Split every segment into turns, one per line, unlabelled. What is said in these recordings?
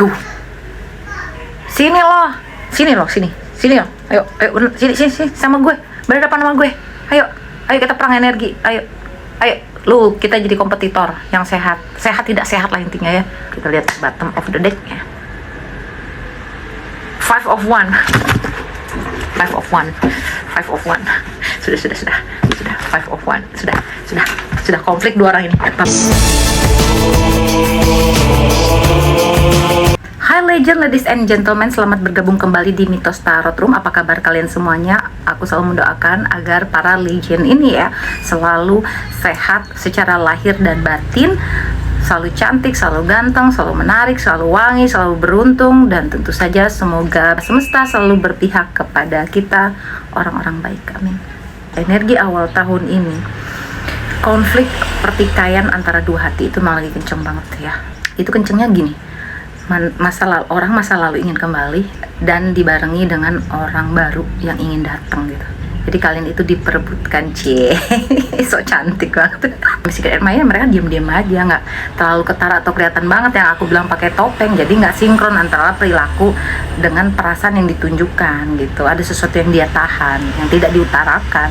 Tuh. Sini loh. Sini loh. Ayo, sini sama gue. Berhadapan sama gue. Ayo kita perang energi. Ayo. Lu kita jadi kompetitor yang sehat. Sehat tidak sehat lah intinya ya. Kita lihat bottom of the deck ya. 5 of 1. Sudah 5 of 1. Sudah konflik dua orang ini. Hai legend, ladies and gentlemen, selamat bergabung kembali di Mitos Tarot Room. Apa kabar kalian semuanya? Aku selalu mendoakan agar para legend ini ya selalu sehat secara lahir dan batin, selalu cantik, selalu ganteng, selalu menarik, selalu wangi, selalu beruntung, dan tentu saja semoga semesta selalu berpihak kepada kita orang-orang baik. Amin. Energi awal tahun ini, konflik pertikaian antara dua hati itu malah lagi kenceng banget ya. Itu kencengnya gini, orang masa lalu ingin kembali dan dibarengi dengan orang baru yang ingin datang gitu. Jadi kalian itu diperebutkan, so cantik banget. Secret admirer mereka diam-diam aja, nggak terlalu ketara atau kelihatan banget yang aku bilang pakai topeng. Jadi nggak sinkron antara perilaku dengan perasaan yang ditunjukkan gitu. Ada sesuatu yang dia tahan, yang tidak diutarakan.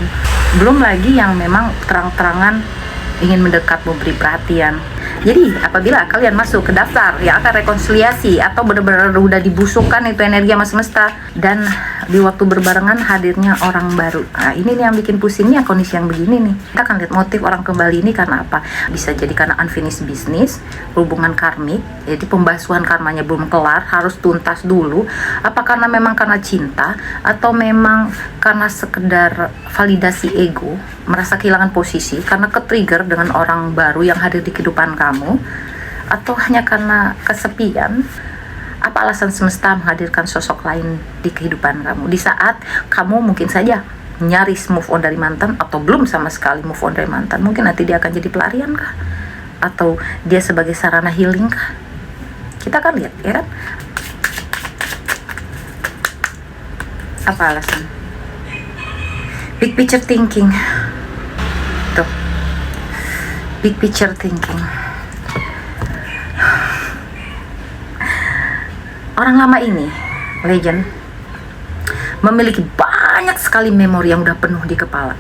Belum lagi yang memang terang-terangan ingin mendekat, memberi perhatian. Jadi apabila kalian masuk ke daftar yang akan rekonsiliasi atau benar-benar udah dibusukkan itu energi sama semesta, dan di waktu berbarengan hadirnya orang baru, nah ini nih yang bikin pusingnya kondisi yang begini nih. Kita akan lihat motif orang kembali ini karena apa. Bisa jadi karena unfinished business, hubungan karmik, jadi pembasuhan karmanya belum kelar, harus tuntas dulu. Apa karena memang karena cinta, atau memang karena sekedar validasi ego, merasa kehilangan posisi karena ke-trigger dengan orang baru yang hadir di kehidupan kamu, atau hanya karena kesepian. Apa alasan semesta menghadirkan sosok lain di kehidupan kamu di saat kamu mungkin saja nyaris move on dari mantan, atau belum sama sekali move on dari mantan? Mungkin nanti dia akan jadi pelarian kah, atau dia sebagai sarana healing kah? Kita akan lihat ya kan, apa alasan. Big picture thinking. Tuh, big picture thinking. Orang lama ini, legend, memiliki banyak sekali memori yang udah penuh di kepala,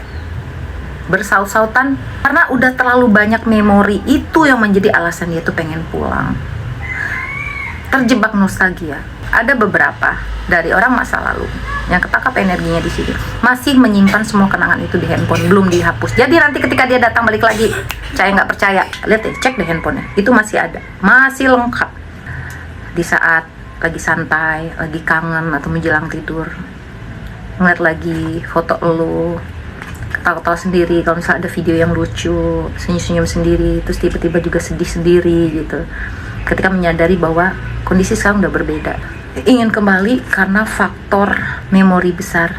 bersaut-sautan karena udah terlalu banyak memori. Itu yang menjadi alasan dia tuh pengen pulang, terjebak nostalgia. Ada beberapa dari orang masa lalu yang ketangkap energinya di sini, masih menyimpan semua kenangan itu di handphone, belum dihapus. Jadi nanti ketika dia datang balik lagi, saya nggak percaya, lihat deh, cek deh handphonenya, itu masih ada, masih lengkap. Di saat lagi santai, lagi kangen, atau menjelang tidur, ngeliat lagi foto lo, ketawa-ketawa sendiri. Kalau misalnya ada video yang lucu, senyum-senyum sendiri, terus tiba-tiba juga sedih sendiri gitu, ketika menyadari bahwa kondisi sekarang udah berbeda. Ingin kembali karena faktor memori besar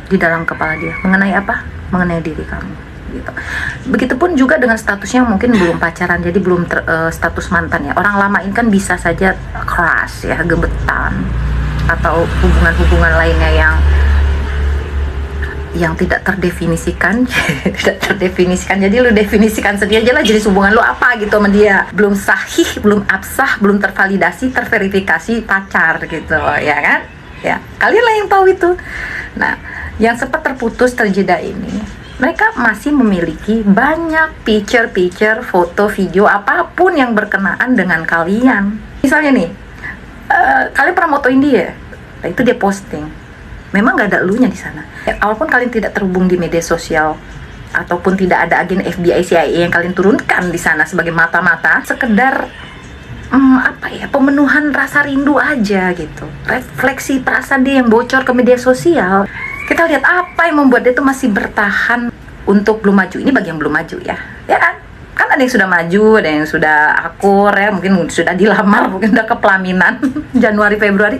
di dalam kepala dia. Mengenai apa? Mengenai diri kamu gitu. Begitupun juga dengan statusnya, mungkin belum pacaran, jadi belum status mantan ya. Orang lama ini kan bisa saja crush ya, gebetan, atau hubungan-hubungan lainnya yang tidak terdefinisikan. Tidak terdefinisikan, jadi lu definisikan sendiri aja lah jenis hubungan lu apa gitu sama dia. Belum sahih, belum absah, belum tervalidasi, terverifikasi pacar gitu ya kan ya, kalian lah yang tahu itu. Nah, yang sempat terputus terjeda ini, mereka masih memiliki banyak picture, foto, video, apapun yang berkenaan dengan kalian. Misalnya nih, kalian pernah motoin dia, nah, itu dia posting. Memang gak ada elunya di sana. Ya, walaupun kalian tidak terhubung di media sosial, ataupun tidak ada agen FBI, CIA yang kalian turunkan di sana sebagai mata-mata, sekedar pemenuhan rasa rindu aja gitu, refleksi perasaan dia yang bocor ke media sosial. Kita lihat apa yang membuat dia tuh masih bertahan untuk belum maju. Ini bagi yang belum maju ya kan? Kan ada yang sudah maju, ada yang sudah akur ya, mungkin sudah dilamar, mungkin udah ke pelaminan Januari Februari.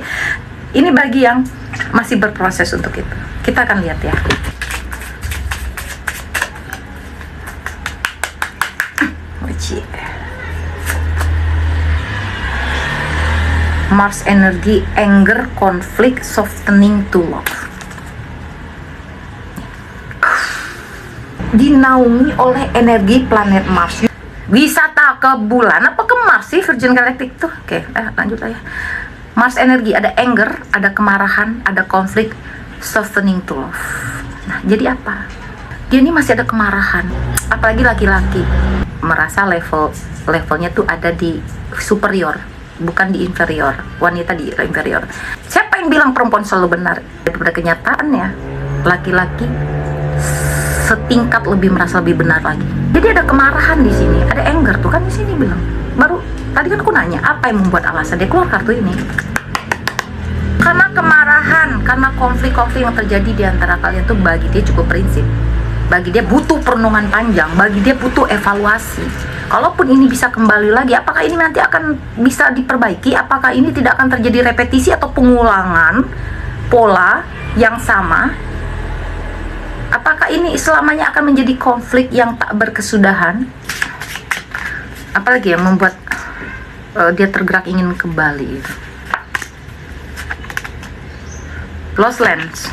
Ini bagi yang masih berproses untuk itu. Kita akan lihat ya. Mars energi, anger, conflict, softening to love. Dinaungi oleh energi planet Mars. Wisata ke bulan apa ke Mars sih Virgin Galactic tuh? Oke, lanjut aja. Mars energi, ada anger, ada kemarahan, ada konflik, softening to love. Nah, jadi apa? Dia ini masih ada kemarahan. Apalagi laki-laki merasa levelnya tuh ada di superior, bukan di inferior. Wanita di inferior. Siapa yang bilang perempuan selalu benar? Daripada kenyataannya, laki-laki setingkat lebih merasa lebih benar lagi. Jadi ada kemarahan di sini, ada anger tuh kan di sini bilang. Baru tadi kan aku nanya apa yang membuat alasan dia keluar kartu ini. Karena kemarahan, karena konflik-konflik yang terjadi di antara kalian tuh bagi dia cukup prinsip. Bagi dia butuh perenungan panjang, bagi dia butuh evaluasi. Kalaupun ini bisa kembali lagi, apakah ini nanti akan bisa diperbaiki? Apakah ini tidak akan terjadi repetisi atau pengulangan pola yang sama? Apakah ini selamanya akan menjadi konflik yang tak berkesudahan? Apalagi yang membuat dia tergerak ingin kembali? Lost Lands.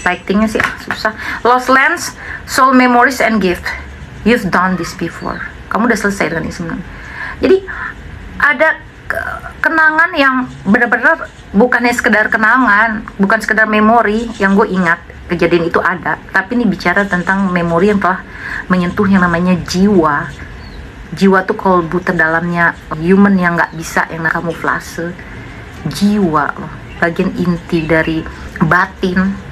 Lightingnya sih susah. Lost Lands, soul memories and gift. You've done this before. Kamu udah selesai dengan ini sebenarnya. Jadi ada kenangan yang benar-benar bukannya sekedar kenangan, bukan sekedar memori yang gue ingat kejadian itu ada, tapi ini bicara tentang memori yang telah menyentuh yang namanya jiwa. Jiwa tuh kolbu terdalamnya human yang nggak bisa yang kamuflase. Jiwa loh, bagian inti dari batin.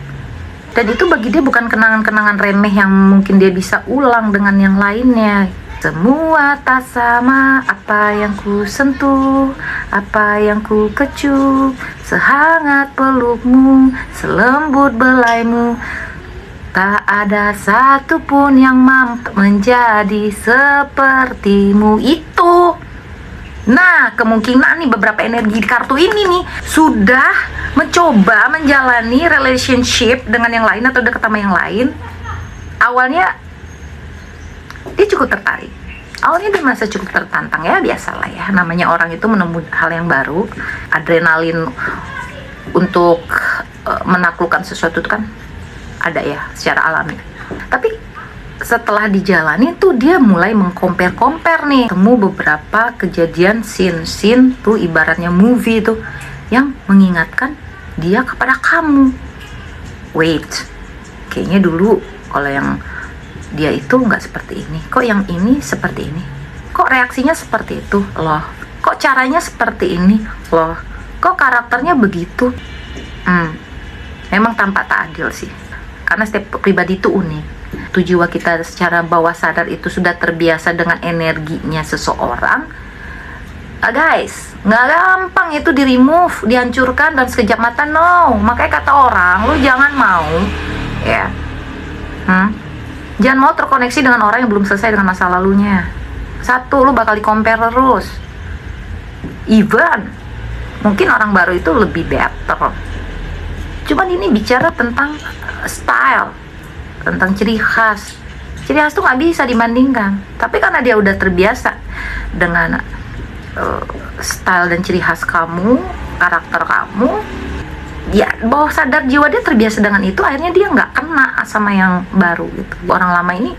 Dan itu bagi dia bukan kenangan-kenangan remeh yang mungkin dia bisa ulang dengan yang lainnya. Semua tak sama, apa yang ku sentuh, apa yang ku kecup, sehangat pelukmu, selembut belaimu. Tak ada satupun yang mampu menjadi sepertimu. Itu. Nah, kemungkinan nih beberapa energi di kartu ini nih sudah mencoba menjalani relationship dengan yang lain atau dekat sama yang lain. Awalnya dia cukup tertarik. Awalnya dia merasa cukup tertantang, ya biasalah ya. Namanya orang itu menemukan hal yang baru. Adrenalin untuk menaklukkan sesuatu itu kan ada ya secara alami. Tapi setelah dijalani tuh dia mulai mengcompare nih, temu beberapa kejadian scene tuh ibaratnya movie tuh yang mengingatkan dia kepada kamu. Wait, kayaknya dulu kalau yang dia itu nggak seperti ini, kok yang ini seperti ini, kok reaksinya seperti itu loh, kok caranya seperti ini loh, kok karakternya begitu. Memang tampak tak adil sih, karena setiap pribadi itu unik. Jiwa kita secara bawah sadar itu sudah terbiasa dengan energinya seseorang. Guys, nggak gampang itu di remove, dihancurkan dan sekejap mata. No, makanya kata orang, lu jangan mau ya, jangan mau terkoneksi dengan orang yang belum selesai dengan masa lalunya. Satu, lu bakal di-compare terus. Even mungkin orang baru itu lebih better, cuman ini bicara tentang style, tentang ciri khas. Ciri khas tuh nggak bisa dibandingkan. Tapi karena dia udah terbiasa dengan style dan ciri khas kamu, karakter kamu, ya bawah sadar jiwa dia terbiasa dengan itu. Akhirnya dia nggak kena sama yang baru gitu. Orang lama ini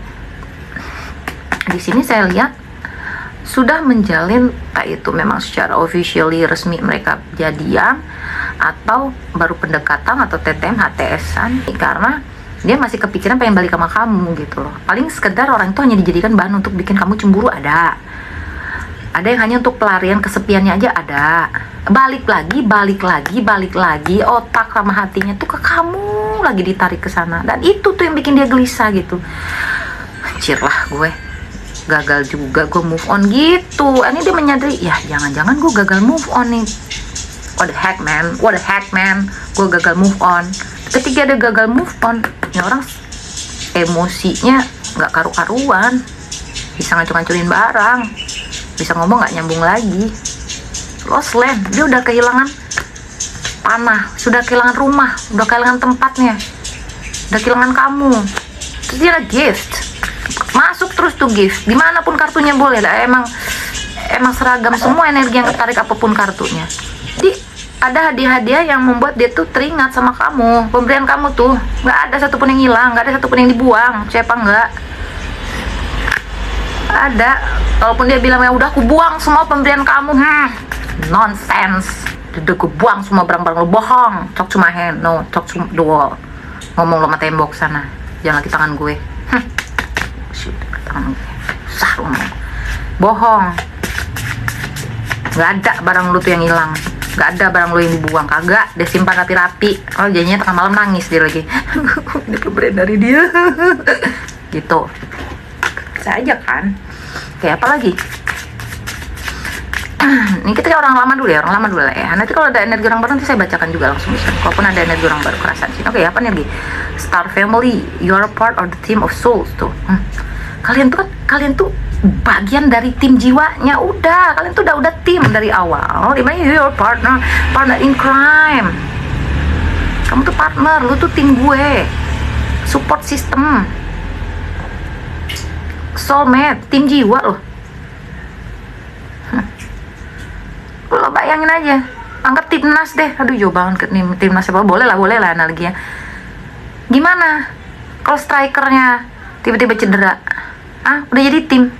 di sini saya lihat sudah menjalin, tak itu memang secara officially resmi mereka jadian atau baru pendekatan atau TTM HTS-an, karena dia masih kepikiran pengen balik sama kamu gitu loh. Paling sekedar orang itu hanya dijadikan bahan untuk bikin kamu cemburu, ada yang hanya untuk pelarian kesepiannya aja, ada. Balik lagi otak sama hatinya tuh ke kamu, lagi ditarik ke sana. Dan itu tuh yang bikin dia gelisah gitu. Anjir lah, gue gagal juga gue move on gitu. Ini dia menyadari, ya jangan-jangan gue gagal move on nih. What the heck man, gue gagal move on. Ketika dia gagal move on, ya orang emosinya nggak karu-karuan, bisa ngacur-ngacurin barang, bisa ngomong nggak nyambung lagi. Lost land, dia udah kehilangan tanah, sudah kehilangan rumah, udah kehilangan tempatnya, udah kehilangan kamu. Terus dia ada gift, masuk terus tuh gift, dimanapun kartunya boleh lah. Emang seragam semua energi yang ketarik apapun kartunya. Jadi ada hadiah-hadiah yang membuat dia tuh teringat sama kamu. Pemberian kamu tuh nggak ada satupun yang hilang, nggak ada satupun yang dibuang. Siapa nggak ada? Walaupun dia bilang ya udah aku buang semua pemberian kamu, nonsense. Udah aku buang semua barang-barang lo, bohong. Talk to my hand, no, talk to the wall. Ngomong lo sama tembok sana, jangan lagi tangan gue. Shit, tangan gue, sah lo ngomong. Bohong. Nggak ada barang lo tuh yang hilang. Gak ada barang lo yang dibuang, kagak. Dia simpan rapi-rapi. Oh jadinya tengah malam nangis dia lagi. Ini pemberian dari dia. Gitu. Bisa aja kan. Kayak apa lagi? Ini kita kayak orang lama dulu ya, orang lama dulu lah ya. Nanti kalau ada energi orang baru nanti saya bacakan juga langsung. Kalaupun ada energi orang baru kerasa di sini. Oke, apa nih lagi? Star Family, you're a part of the team of souls tuh. Kalian tuh bagian dari tim jiwanya. Udah, kalian tuh udah tim dari awal. Dimana you're partner in crime. Kamu tuh partner, lu tuh tim gue. Support system. Soulmate, tim jiwa loh. Lo bayangin aja, anggap timnas deh. Aduh jauh banget ke timnas apa? Boleh lah analoginya. Gimana kalau strikernya tiba-tiba cedera? Udah jadi tim,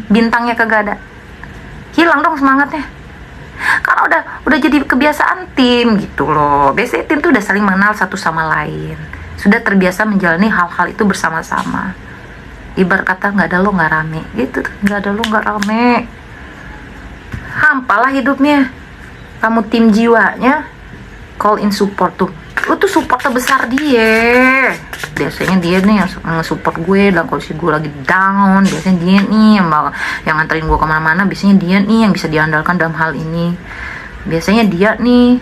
bintangnya kagak ada, hilang dong semangatnya. Karena udah jadi kebiasaan tim gitu loh. Biasanya tim tuh udah saling mengenal satu sama lain, sudah terbiasa menjalani hal-hal itu bersama-sama. Ibarat kata nggak ada lo nggak rame gitu, nggak ada lo nggak rame. Hampalah hidupnya. Kamu tim jiwanya, call in support tuh. Lu tuh support terbesar dia. Biasanya dia nih yang support gue dalam kondisi gue lagi down. Biasanya dia nih yang nganterin gue kemana-mana. Biasanya dia nih yang bisa diandalkan dalam hal ini. Biasanya dia nih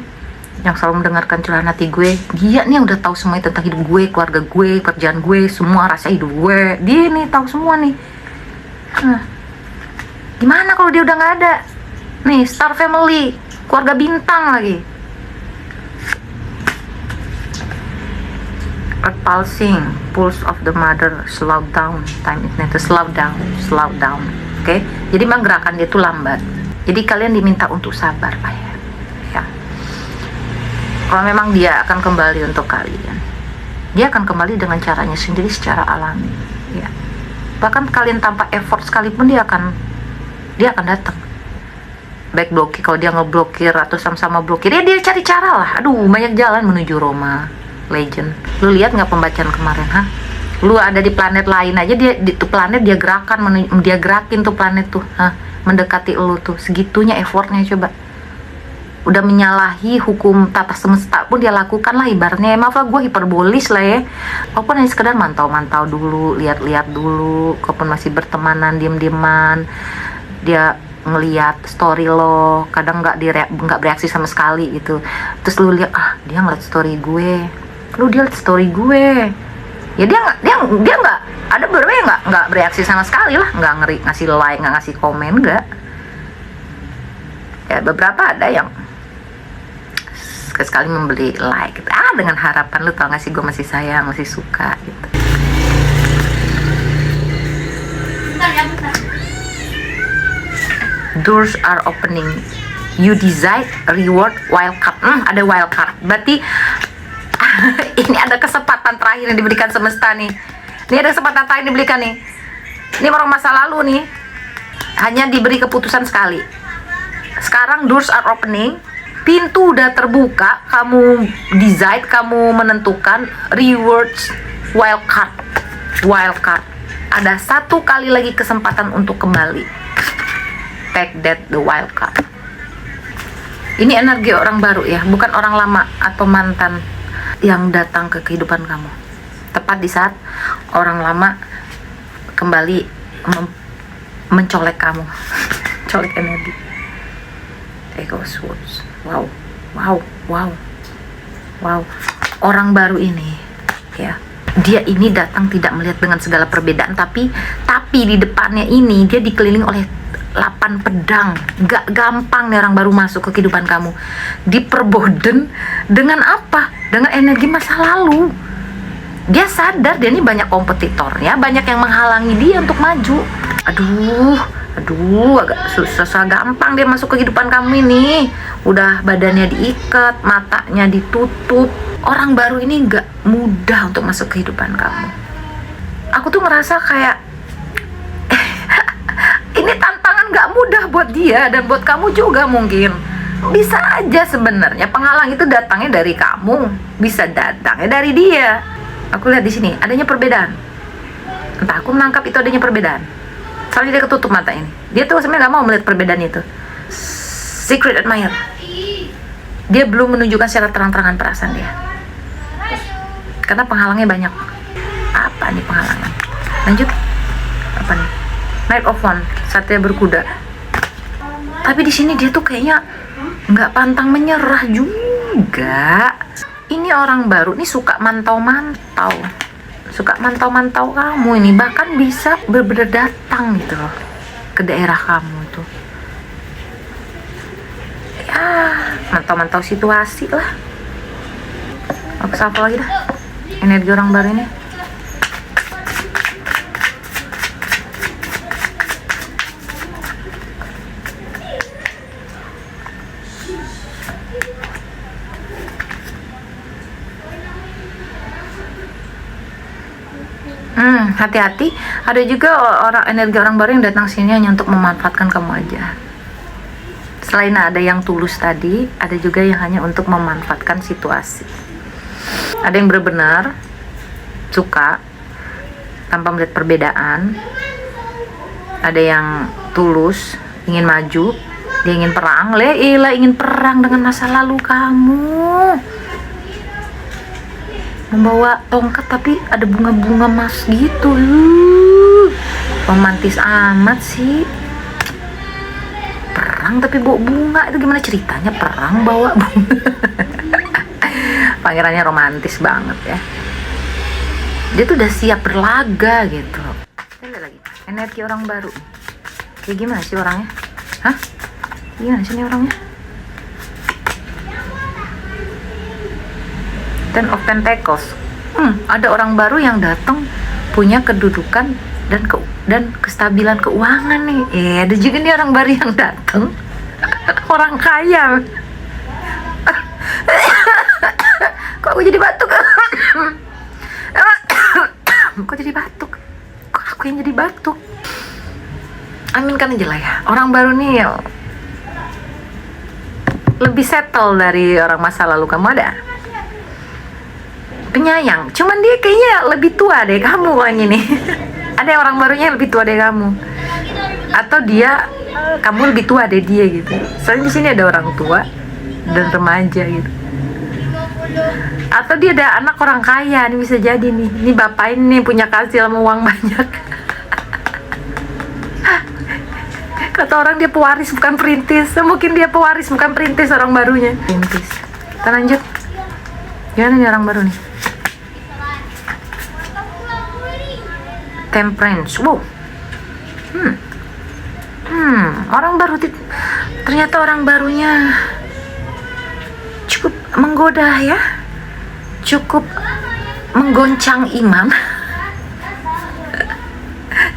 yang selalu mendengarkan curahan hati gue. Dia nih yang udah tahu semuanya tentang hidup gue, keluarga gue, kerjaan gue, semua rasa hidup gue. Dia nih tahu semua nih. Gimana kalau dia udah nggak ada? Nih, Star Family, keluarga bintang lagi. Pulsing, pulse of the mother, slow down, time is never slow down. Oke? Jadi memang gerakan dia tuh lambat. Jadi kalian diminta untuk sabar, Pak ya. Kalau memang dia akan kembali untuk kalian, dia akan kembali dengan caranya sendiri secara alami, ya. Bahkan kalian tanpa effort sekalipun dia akan datang. Baik blokir, kalau dia ngeblokir atau sama-sama blokir ya dia cari cara lah. Aduh banyak jalan menuju Roma Legend. Lu lihat nggak pembacaan kemarin? Lu ada di planet lain aja, dia di tuh planet dia gerakin tuh planet tuh mendekati lu tuh. Segitunya effortnya, coba. Udah menyalahi hukum tata semesta pun dia lakukan lah ibaratnya. Maaf lah gue hiperbolis lah ya. Walaupun hanya sekedar mantau-mantau dulu, lihat-lihat dulu. Walaupun masih bertemanan, diem-dieman, dia ngeliat story lo, kadang nggak bereaksi sama sekali gitu. Terus lu lihat dia ngeliat story gue, dia liat story gue, ya dia nggak ada beberapa yang nggak bereaksi sama sekali lah, nggak ngasih like, nggak ngasih komen, nggak. Ya beberapa ada yang sekali membeli like gitu. Dengan harapan lu tau nggak sih gue masih sayang, masih suka gitu. Doors are opening. You decide reward wild card. Ada wild card. Berarti ini ada kesempatan terakhir yang diberikan semesta nih. Ini ada kesempatan terakhir yang diberikan nih. Ini orang masa lalu nih. Hanya diberi keputusan sekali. Sekarang doors are opening. Pintu udah terbuka. Kamu decide, kamu menentukan rewards wild card. Wild card. Ada satu kali lagi kesempatan untuk kembali. Take that the wild card. Ini energi orang baru ya, bukan orang lama atau mantan yang datang ke kehidupan kamu. Tepat di saat orang lama kembali mencolek kamu. Colek energi. Ego Swords. Wow. Orang baru ini ya. Dia ini datang tidak melihat dengan segala perbedaan, tapi di depannya ini dia dikelilingi oleh 8 pedang. Gak gampang nih orang baru masuk ke kehidupan kamu. Diperboden dengan apa? Dengan energi masa lalu. Dia sadar dia ini banyak kompetitornya, banyak yang menghalangi dia untuk maju. Aduh, Aduh, agak susah gampang dia masuk ke kehidupan kamu ini. Udah badannya diikat, matanya ditutup. Orang baru ini nggak mudah untuk masuk ke kehidupan kamu. Aku tuh ngerasa kayak ini tantangan nggak mudah buat dia dan buat kamu juga mungkin. Bisa aja sebenarnya penghalang itu datangnya dari kamu, bisa datangnya dari dia. Aku lihat di sini adanya perbedaan. Entah aku menangkap itu adanya perbedaan. Soalnya dia ketutup mata ini. Dia tuh sebenarnya nggak mau melihat perbedaan itu. Secret admirer. Dia belum menunjukkan secara terang-terangan perasaan dia. Karena penghalangnya banyak. Apa nih penghalangan? Lanjut. Apa nih? Knight of Wands, Satria berkuda. Tapi di sini dia tuh kayaknya nggak pantang menyerah juga. Ini orang baru nih suka mantau-mantau. Suka mantau-mantau kamu ini, bahkan bisa bener-bener datang gitu loh ke daerah kamu tuh. Ya, mantau-mantau situasi lah. Aku sapa lagi dah. Energi orang baru ini. Hati-hati, ada juga energi orang baru yang datang sini hanya untuk memanfaatkan kamu aja. Selain ada yang tulus tadi, ada juga yang hanya untuk memanfaatkan situasi. Ada yang benar-benar suka tanpa melihat perbedaan. Ada yang tulus, ingin maju, dia ingin perang. Leila ingin perang dengan masa lalu kamu. Membawa tongkat tapi ada bunga-bunga emas gitu. Romantis amat sih. Perang tapi bawa bunga, itu gimana ceritanya perang bawa bunga? Pangerannya romantis banget ya. Dia tuh udah siap berlaga gitu. Kita lihat lagi energi orang baru. Kayak gimana sih orangnya? Hah? Gimana sih ini orangnya? Ten of Pentacles. Ada orang baru yang datang punya kedudukan dan kestabilan keuangan nih. Ada juga nih orang baru yang datang. Orang kaya. Kok aku jadi batuk? Kok jadi batuk? Kok aku yang jadi batuk? Aminkan aja lah ya. Orang baru nih lebih settle dari orang masa lalu kamu ada. Penyayang, cuman dia kayaknya lebih tua deh kamu kan ini. Ada orang barunya yang lebih tua deh kamu, atau dia kamu lebih tua deh dia gitu. Soalnya di sini ada orang tua dan remaja gitu, atau dia ada anak orang kaya. Ini bisa jadi nih, ini bapak ini punya kasih sama uang banyak. Kata orang dia pewaris bukan perintis. Mungkin dia pewaris bukan perintis orang barunya. Perintis. Kita lanjut. Gimana nih orang baru nih? Temperance. Wow. Orang baru ternyata orang barunya cukup menggoda ya. Cukup menggoncang iman.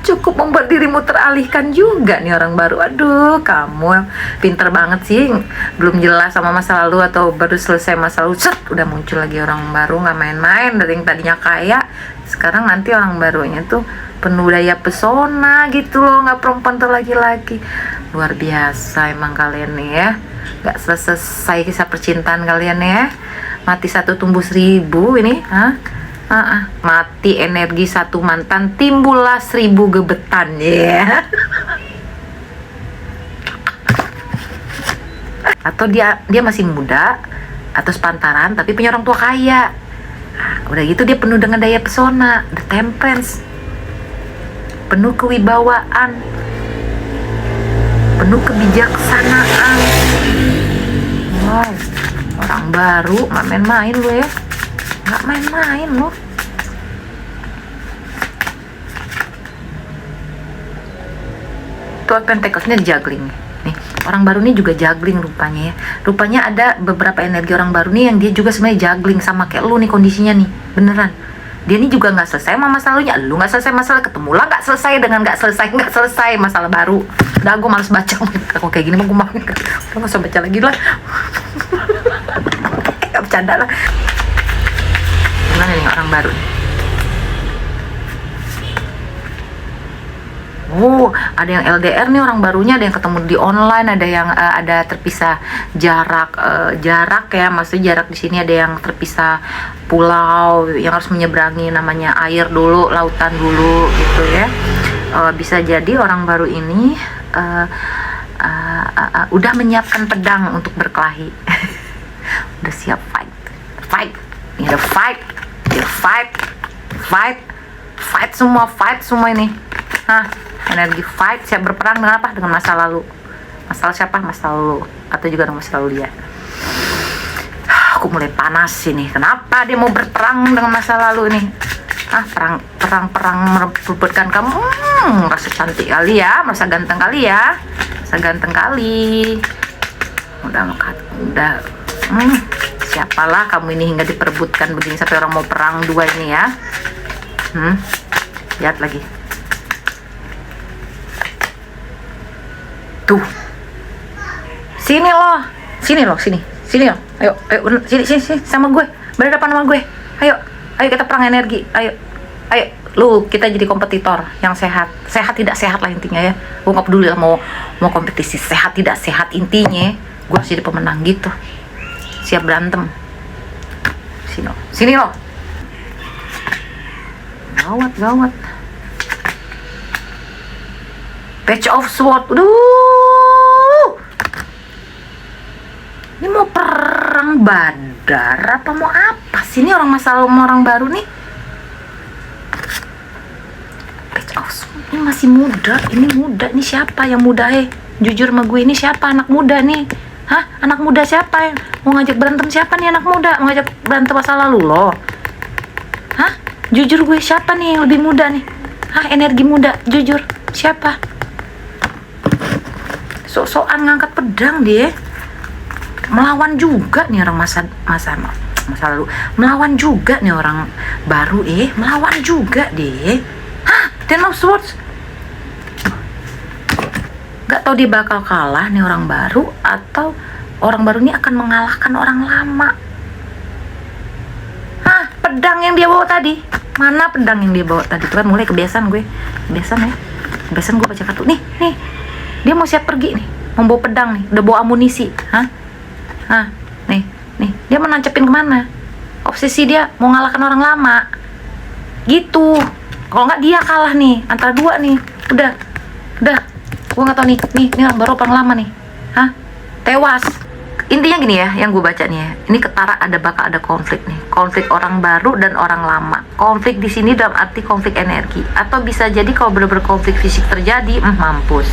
Cukup membuat dirimu teralihkan juga nih orang baru. Aduh, kamu pinter banget sih. Belum jelas sama masa lalu atau baru selesai masa lalu, udah muncul lagi orang baru. Nggak main-main, dari yang tadinya kaya sekarang nanti orang barunya tuh penuh daya pesona gitu loh. Nggak perempuan tuh laki-laki. Luar biasa emang kalian nih ya. Nggak selesai kisah percintaan kalian ya. Mati satu tumbuh 1000 ini. Mati energi satu mantan, timbullah 1000 gebetan ya. Atau dia masih muda atau sepantaran tapi punya orang tua kaya. Udah gitu dia penuh dengan daya pesona, the temperance, penuh kewibawaan, penuh kebijaksanaan. Wow, orang baru nggak main-main lo ya. Nggak main-main loh. Tuh Pentacles-nya juggling nih. Orang baru nih juga juggling rupanya ya. Rupanya ada beberapa energi orang baru nih yang dia juga sebenarnya juggling sama kayak lu nih kondisinya nih. Beneran. Dia ini juga nggak selesai sama masa lalunya, lu nggak selesai masalah, ketemu lah nggak selesai dengan nggak selesai masalah baru. Udah gue males baca kalau kayak gini mah gue mau udah nggak usah baca lagi lah. Bercanda lah. Gimana nih orang baru nih? Oh, ada yang LDR nih orang barunya, ada yang ketemu di online, ada yang ada terpisah jarak ya, maksudnya jarak di sini ada yang terpisah pulau yang harus menyeberangi namanya air dulu, lautan dulu gitu ya. Bisa jadi orang baru ini udah menyiapkan pedang untuk berkelahi. Udah siap fight, semua ini. Energi fight, siap berperang dengan apa? Dengan masa lalu. Masalah siapa? Masa lalu. Atau juga dengan masa lalu dia. Aku mulai panas ini. Kenapa dia mau berperang dengan masa lalu ini? Perang merebutkan kamu. Merasa cantik kali ya, merasa ganteng kali ya. Udah. Siapalah kamu ini hingga diperebutkan begini sampai orang mau perang dua ini ya. Lihat lagi. Tuh. Sini loh. Ayo, sini sama gue. Berhadapan sama gue. Ayo kita perang energi. Ayo. Lu kita jadi kompetitor yang sehat. Sehat tidak sehat lah intinya ya. Gue nggak peduli lah mau kompetisi sehat tidak sehat, intinya gue harus jadi pemenang gitu. Siap berantem. Sini loh. Gawat. Page of Sword. Ini mau perang badar apa mau apa sih ini orang masa lalu sama orang baru nih? Page of Sword ini masih muda. Ini siapa yang muda jujur sama gue, ini siapa anak muda nih? Anak muda siapa yang mau ngajak berantem? Siapa nih anak muda mau ngajak berantem masa lalu lo? Jujur gue, siapa nih yang lebih muda nih? Energi muda, jujur siapa? Sok-sokan ngangkat pedang dia. Melawan juga nih orang masa lalu. Melawan juga nih orang baru melawan juga deh. Ten of Swords. Gak tau dia bakal kalah nih orang baru atau orang baru ini akan mengalahkan orang lama. Pedang yang dia bawa tadi. Mana pedang yang dia bawa tadi? Tuh kan mulai kebiasaan gue. Kebiasaan gue baca kartu. Nih. Dia mau siap pergi nih. Membawa pedang nih. Udah bawa amunisi. Nih. Dia mau nancepin kemana? Obsesi dia mau ngalahkan orang lama. Gitu. Kalau nggak dia kalah nih. Antara dua nih. Udah. Gue nggak tahu nih. Ini orang baru orang lama nih. Tewas. Intinya gini ya, yang gue baca nih ya. Ini ketara bakal ada konflik nih. Konflik orang baru dan orang lama. Konflik di sini dalam arti konflik energi. Atau bisa jadi kalau bener-bener konflik fisik terjadi, mampus.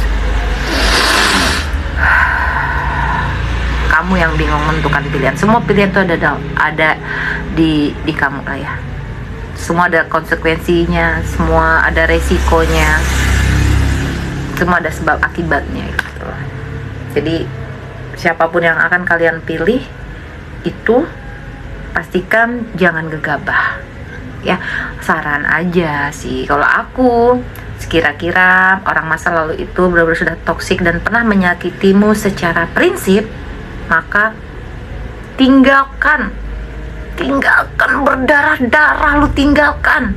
Kamu yang bingung menentukan pilihan. Semua pilihan itu ada di kamu lah ya. Semua ada konsekuensinya, semua ada resikonya, semua ada sebab akibatnya gitu. Jadi siapapun yang akan kalian pilih itu pastikan jangan gegabah ya. Saran aja sih kalau aku, sekira-kira orang masa lalu itu benar-benar sudah toksik dan pernah menyakitimu secara prinsip, maka tinggalkan berdarah-darah, lu tinggalkan,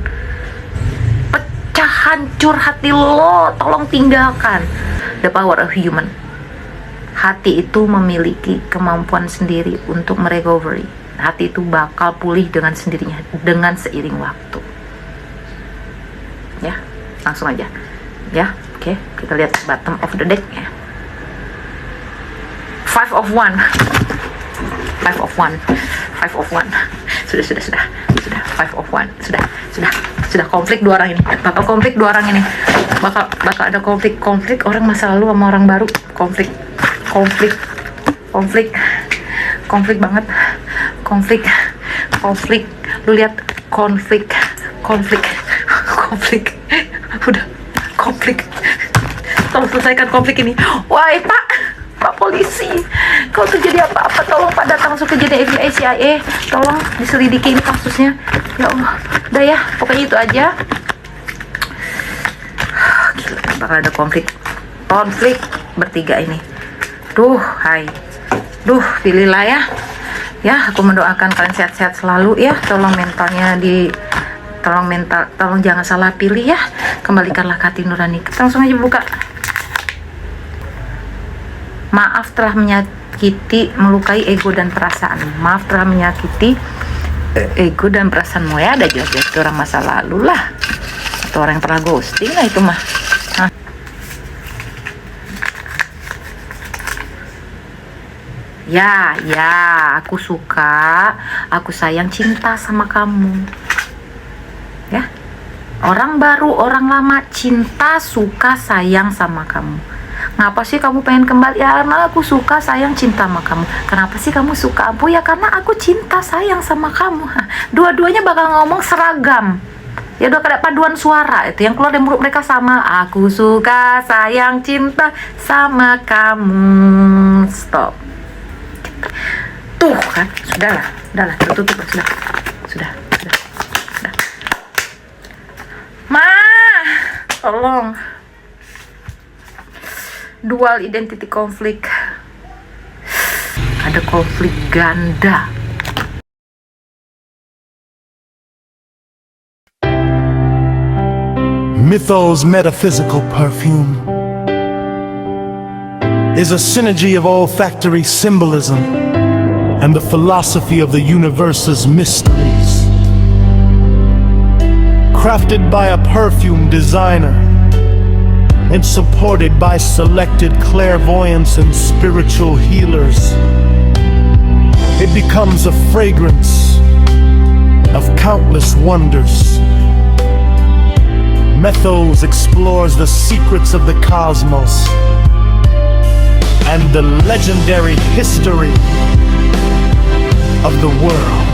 pecah hancur hati lo, tolong tinggalkan. The power of human. Hati itu memiliki kemampuan sendiri untuk merecovery. Hati itu bakal pulih dengan sendirinya, dengan seiring waktu. Ya, langsung aja. Ya, oke. Kita lihat bottom of the deck ya. 5 of one. Sudah. 5 of one. Sudah konflik dua orang ini. Bakal konflik dua orang ini. Bakal ada konflik orang masa lalu sama orang baru. Konflik banget. Konflik. Lu lihat konflik. Udah konflik. Tolong selesaikan konflik ini. Wah, Pak. Pak Polisi, kalau terjadi apa-apa tolong Pak datang langsung ke FBI CIA, tolong diselidiki ini kasusnya. Ya Allah, udah ya, pokoknya itu aja. Gila, bakal ada konflik bertiga ini. Pilihlah ya. Ya, aku mendoakan kalian sehat-sehat selalu ya. Tolong jangan salah pilih ya. Kembalikanlah hati nurani. Kita langsung aja buka. Maaf telah menyakiti, melukai ego dan perasaan. Maaf telah menyakiti ego dan perasaanmu ya. Ada jelas-jelas itu orang masa lalu lah, atau orang yang pernah ghosting lah itu mah. Ya, aku suka, aku sayang, cinta sama kamu. Ya, orang baru, orang lama, cinta, suka, sayang sama kamu. Ngapa sih kamu pengen kembali? Ya karena aku suka, sayang, cinta sama kamu. Kenapa sih kamu suka aku? Ya karena aku cinta, sayang sama kamu. Dua-duanya bakal ngomong seragam. Ya udah kayak paduan suara itu yang keluar dari mulut mereka sama. Aku suka, sayang, cinta sama kamu. Stop. Tuh kan, sudahlah, tutup, sudah. Ma, tolong. Dual identity konflik. Ada konflik ganda.
Mythos' metaphysical perfume is a synergy of olfactory symbolism and the philosophy of the universe's mysteries. Crafted by a perfume designer and supported by selected clairvoyants and spiritual healers, it becomes a fragrance of countless wonders. Mythos explores the secrets of the cosmos and the legendary history of the world.